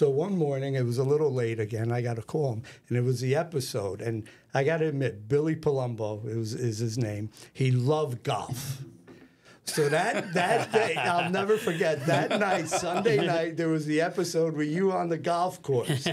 So one morning, it was a little late again. I got to call him, and it was the episode. And I got to admit, Billy Palumbo is his name. He loved golf. So that day, I'll never forget, that night, Sunday night, there was the episode with you on the golf course.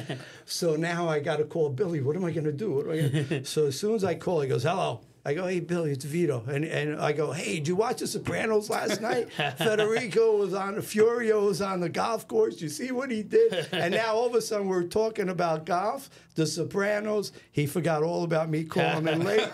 So now I got to call Billy. What am I going to do? So as soon as I call, he goes, hello. I go, hey, Billy, it's Vito. And I go, hey, did you watch The Sopranos last night? Federico was on, Furio was on the golf course. You see what he did? And now all of a sudden we're talking about golf, The Sopranos. He forgot all about me calling him late.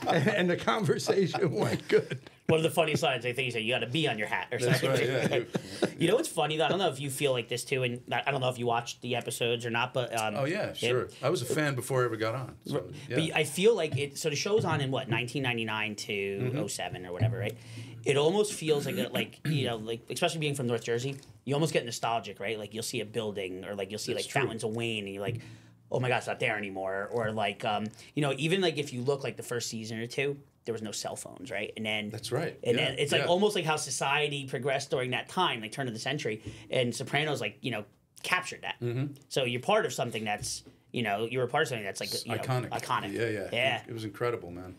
And the conversation went good. One of the funny lines, I think, he said, you got a bee on your hat or something. That's right, yeah. You know what's funny, though? I don't know if you feel like this, too, and I don't know if you watched the episodes or not, but... oh, yeah, sure. I was a fan before I ever got on. So, yeah. But I feel like it... So the show's on in, what, 1999 to 07 or whatever, right? It almost feels like, you know, like, especially being from North Jersey, you almost get nostalgic, right? Like, you'll see a building or, like, you'll see, like, Fountains of Wayne, and you're like, oh, my God, it's not there anymore. Or, like, you know, even, like, if you look, like, the first season or two, there was no cell phones, right? And then that's right. And then it's like almost like how society progressed during that time, like turn of the century. And Sopranos, like, you know, captured that. So you're part of something that's, you know, you were part of something that's like iconic. Iconic. Yeah. It was incredible, man.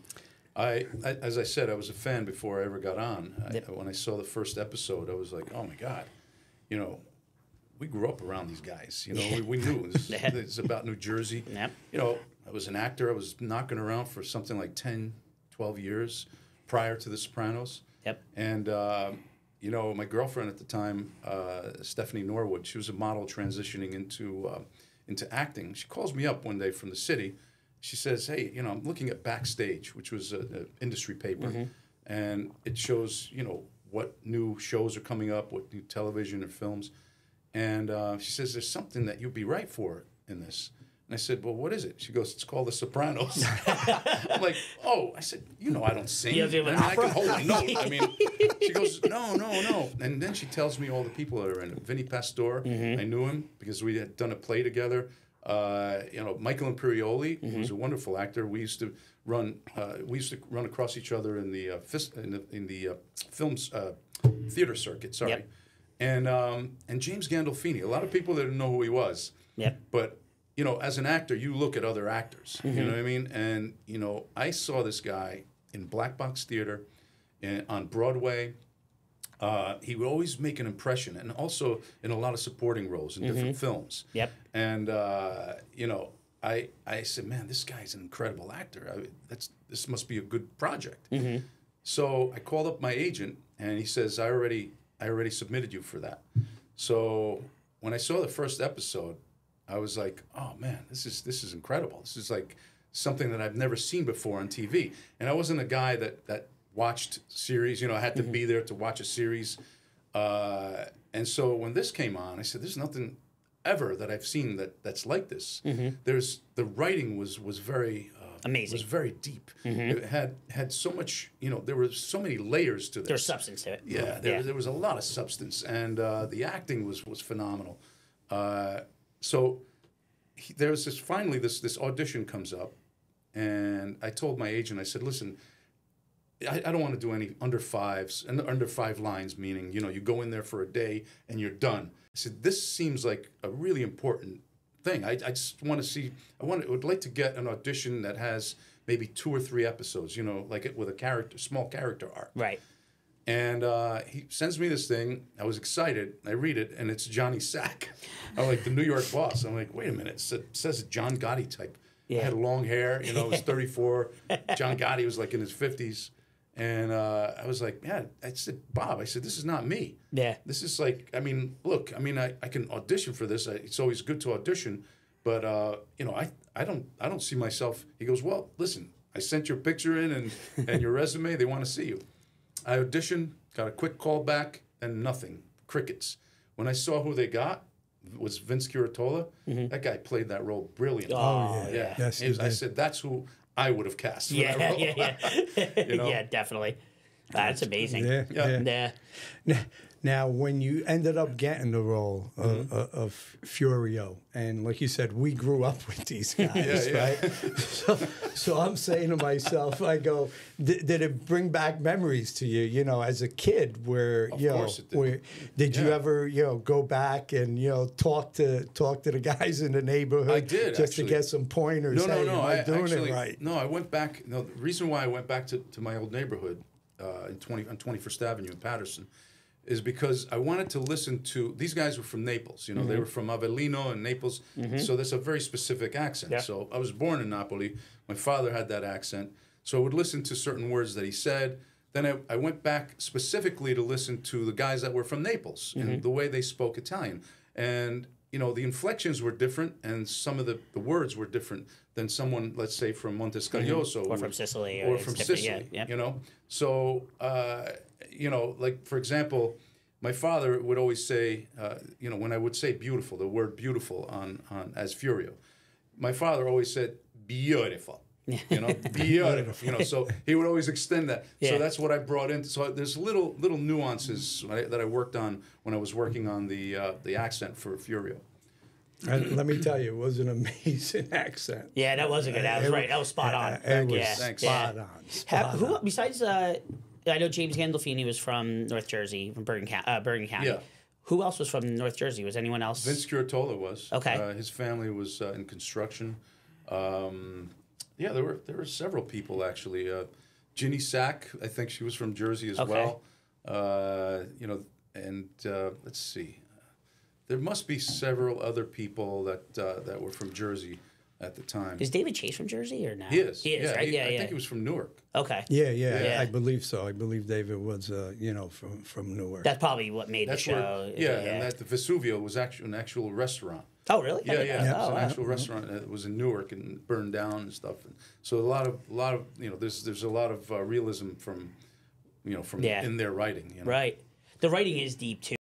I as I said, I was a fan before I ever got on. When I saw the first episode, I was like, oh my God, you know, we grew up around these guys. You know, we knew it's about New Jersey. Yep. You know, I was an actor. I was knocking around for something like 10, 12 years prior to The Sopranos. Yep. And, you know, my girlfriend at the time, Stephanie Norwood, she was a model transitioning into acting. She calls me up one day from the city. She says, hey, you know, I'm looking at Backstage, which was an industry paper, and it shows, you know, what new shows are coming up, what new television or films. And she says, there's something that you'd be right for in this. And I said, well, what is it? She goes, it's called The Sopranos. I'm like, oh. I said, you know, I don't sing. I can hold a note. I mean, she goes, no. And then she tells me all the people that are in it. Vinny Pastore, I knew him because we had done a play together. You know, Michael Imperioli, who's a wonderful actor. We used to run across each other in the films theater circuit. Sorry, yep. And James Gandolfini. A lot of people didn't know who he was. Yep. But you know, as an actor, you look at other actors. You know what I mean? And you know, I saw this guy in Black Box Theater, on Broadway. He would always make an impression, and also in a lot of supporting roles in different films. Yep. And you know, I said, man, this guy's an incredible actor. This must be a good project. So I called up my agent, and he says, I already submitted you for that. So when I saw the first episode, I was like, oh man, this is incredible. This is like something that I've never seen before on TV. And I wasn't a guy that watched series, you know, I had to be there to watch a series. And so when this came on, I said, there's nothing ever that I've seen that's like this. The writing was very amazing. Was very deep. It had so much, you know, there were so many layers to this. There's substance to it. Yeah, there was a lot of substance, and the acting was phenomenal. So there was finally this audition comes up, and I told my agent, I said, listen, I don't want to do any under 5s, and under 5 lines, meaning, you know, you go in there for a day and you're done. I said, this seems like a really important thing. I just want to see, would like to get an audition that has maybe 2 or 3 episodes, you know, like it with a small character arc. Right. And he sends me this thing. I was excited. I read it, and it's Johnny Sack. I'm like, the New York boss. I'm like, wait a minute. It says a John Gotti type. Yeah. I had long hair. You know, I was 34. John Gotti was like in his 50s. And I was like, yeah. I said, Bob, this is not me. Yeah. This is like, I mean, look, I mean, I can audition for this. It's always good to audition. But, you know, I don't see myself. He goes, well, listen, I sent your picture in and your resume. They want to see you. I auditioned, got a quick call back, and nothing. Crickets. When I saw who they got, it was Vince Curatola. That guy played that role brilliantly. Oh, yeah. Yes, I said, that's who I would have cast. Yeah. You know? Yeah, definitely. That's amazing. Yeah. Now, when you ended up getting the role of Furio, and like you said, we grew up with these guys, right? So I'm saying to myself, I go, did it bring back memories to you, you know, as a kid, where, you know, did you ever, you know, go back and, you know, talk to the guys in the neighborhood? I did, just actually. to get some pointers. No, Am I doing actually, it right? No, I went back. No, the reason why I went back to my old neighborhood on 21st Avenue in Patterson is because I wanted to listen to, these guys were from Naples, you know, they were from Avellino and Naples, so there's a very specific accent. Yeah. So I was born in Napoli. My father had that accent. So I would listen to certain words that he said. Then I went back specifically to listen to the guys that were from Naples and the way they spoke Italian. And, you know, the inflections were different and some of the words were different than someone, let's say, from Montescaglioso. Or from Sicily. Or from Sicily, you know. So, you know, like, for example, my father would always say, you know, when I would say beautiful, the word beautiful on as Furio, my father always said, beautiful. You know, beautiful. You know, so he would always extend that. Yeah. So that's what I brought in. So there's little nuances that I worked on when I was working on the accent for Furio. And let me tell you, it was an amazing accent. Yeah, that was a good. That was right. That was spot on. It was spot on. Who besides? I know James Gandolfini was from North Jersey, from Bergen County. Yeah. Who else was from North Jersey? Was anyone else? Vince Curatola was. Okay. His family was in construction. Yeah, there were several people actually. Ginny Sack, I think she was from Jersey as well. You know, and let's see. There must be several other people that were from Jersey at the time. Is David Chase from Jersey or no? He is. He is, right? I think he was from Newark. Okay. Yeah, I believe so. I believe David was, you know, from Newark. That's probably what made the show. And that the Vesuvio was actually an actual restaurant. Oh, really? Yeah. It was an actual restaurant that was in Newark and burned down and stuff. And so a lot of you know, there's a lot of realism from, you know, from in their writing. You know? Right. The writing is deep too.